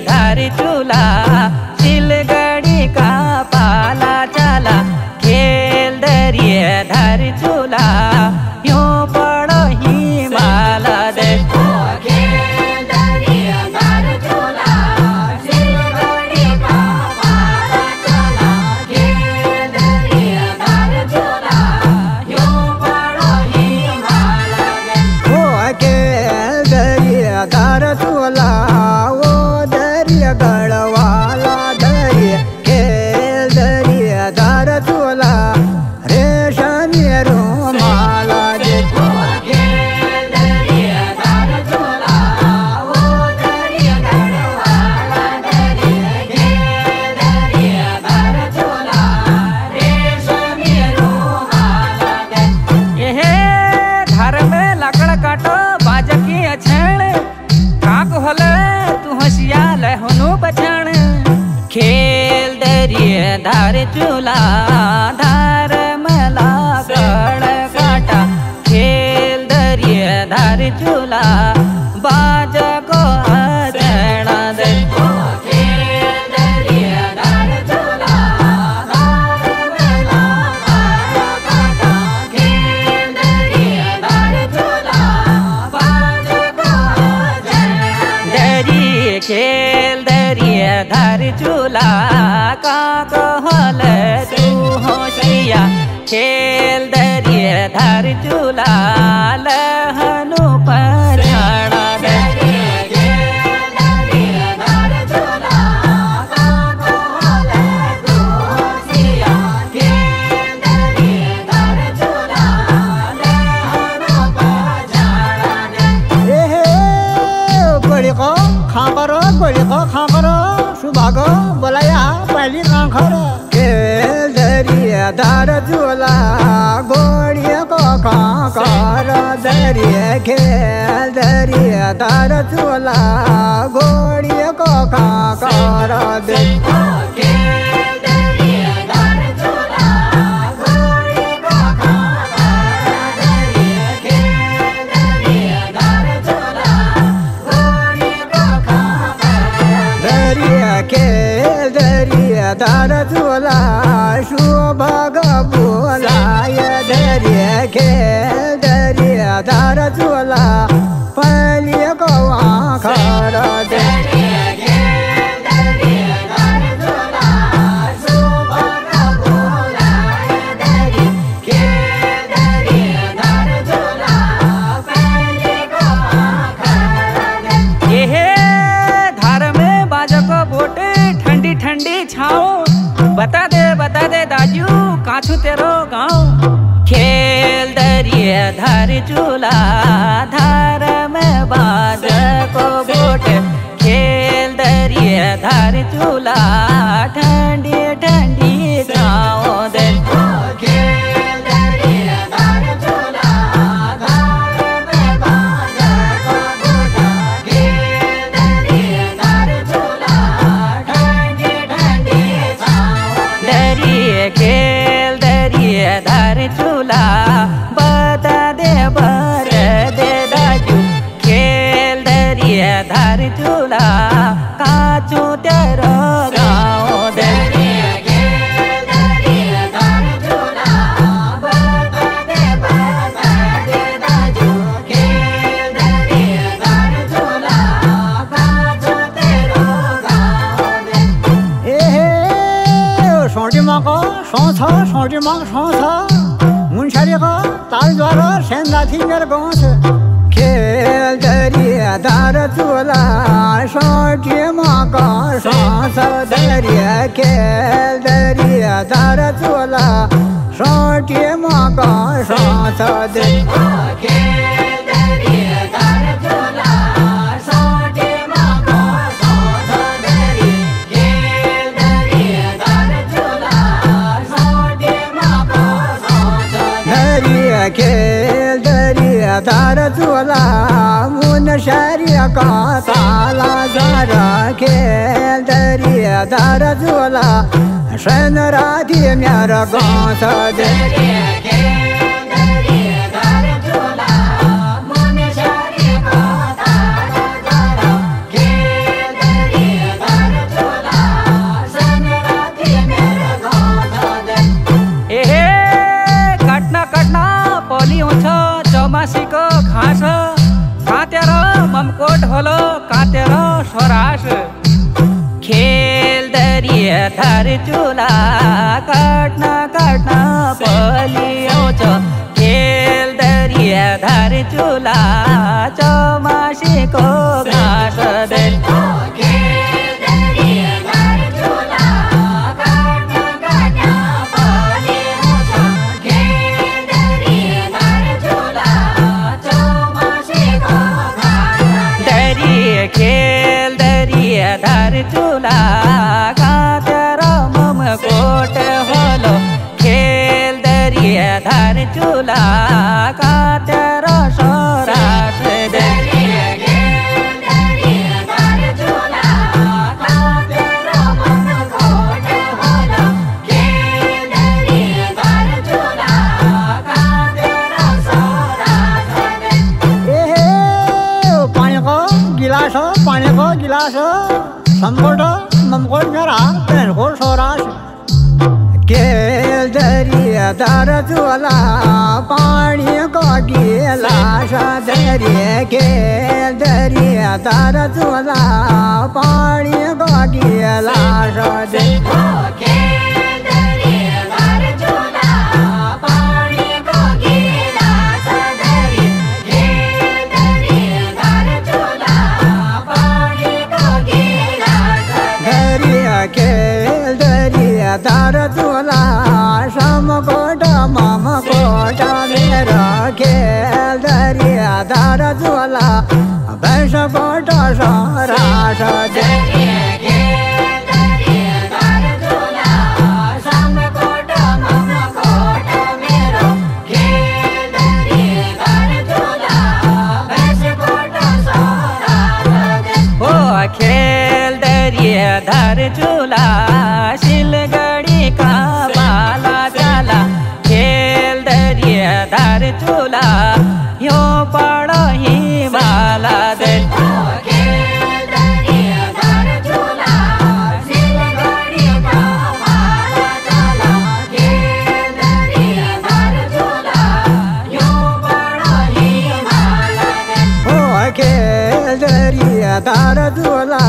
धार चूल्हा सिलगड़ी का पाला चला खेल दरिए धार चूल्हा यूं पड़ो ही माला दे खेल दरिए धार चूल्हा सिलगड़ी का पाला चला खेल दरिए धार चूल्हा यूं पड़ो ही माला दे खेल दरिए धार चूल्हा वो दरिया गढ़वाला दरिया खेल दरिया धार चूल्हा रेशमी रुमाला दे खेल दरिया धार चूल्हा वो दरिया गढ़वाला दरिया खेल दरिया धार चूल्हा रेशमी रुमाला दे यह धार में लकड़ काटो बाजकी अछण काक होले तू हसिया लहनु बचण खेल दरिए धार चूल्हा धार में लकड़ काटा खेल दरिए धार चूल्हा बाज को अछण दे खेल दरिए धार चूल्हा धार में लकड़ काटा खेल दरिए धार चूल्हा बाज को अछण दरिए खेल दरिए धार चूल्हा का कहल तू होशिया खेल दरिए धार चूल्हा लहनु पर छाड़ा दे खेल दरिए धार चूल्हा का कहल तू होशिया खेल दरिए धार चूल्हा लहनु पर छाड़ा दे बड़ी को खाकर सुभाग बोलाया पहली कांखर खेल दरिया धार चूल्हा गोड़िया को कांकर दरिया खेल दरिया धार चूल्हा गोड़िया को कांकर दे खेल दरिए धार चूल्हा गोड़ी को कांकर दरिए खेल दरिए धार चूल्हा गोड़ी को कांकर दरिया खेल दरिया धार चूल्हा सुभाग बोलाय दरिया खेल दरिया धार चूल्हा पहली को आखर दे खेल दरिए धार चूल्हा सुभाग बोलाय दरिए खेल दरिए धार चूल्हा पहले को आखर दे यह धार में बाजको बोटे ठंडी ठंडी छाओ बता दे दाजू काछू तेरो गाँव खेल दरिए धार चूल्हा धार में बाजको बोटे खेल दरिए धार चूल्हा ठंडी ठंडी छाओ दे खेल दरिए धार चूल्हा धार में बाजको बोटे खेल दरिए धार चूल्हा ठंडी ठंडी छाओ दरिए खेल दरिए धार चूल्हा बता दे दाजू खेल दरिए धार चूल्हा काचू तेरो गाँव दे खेल दरिए धार चूल्हा बता दे दाजू खेल दरिए धार चूल्हा काचू तेरो गाँव दे सोटी माँ को सोटी माँ मुंशारी को ताल द्वारा सेंदा थी मेरे गाँव से खेल दरिया धार चूल्हा सोटी माँ का दरिया खेल दरिया धार चूल्हा सोटी माँ का दे खेल दरिए धार चूल्हा सोटी माँ को दरिए खेल दरिए धार चूल्हा सोटी माँ को दरिया खेल दरिया धार चूल्हा मुनशारिया का ताला जरा खेल दरिया धार चूल्हा शन राधी मेरा गाँव दे खेल दरिए धार चूल्हा मुनशारी को ताला जरा खेल दरिए को ढोलो काटेर सरास खेल दरिया धार चुला काट्न पलिआउँछ खेल दरिया धार चुला चमासेको घाँस देल खेल दरिया धार चुला काटेर मम कोट होलो खेल दरिया धार चुला काटेर सरास पानीको गिलास सम्बोट ममकोट मेरा पेनको सरास खेल दरिया धार चुला पानीको गिलास दरिया खेल दरिया धार चुला पानीको गिलास खेल दरिया धार चुला समकोट ममकोट मेरो खेल दरिया धार चुला भैँसकोट सरास खेल दरिया धार चुला सिलगढी का बाला जाला खेल दरिया धार चुला यो पढ हिमाला देल खेल दरिया धार चुला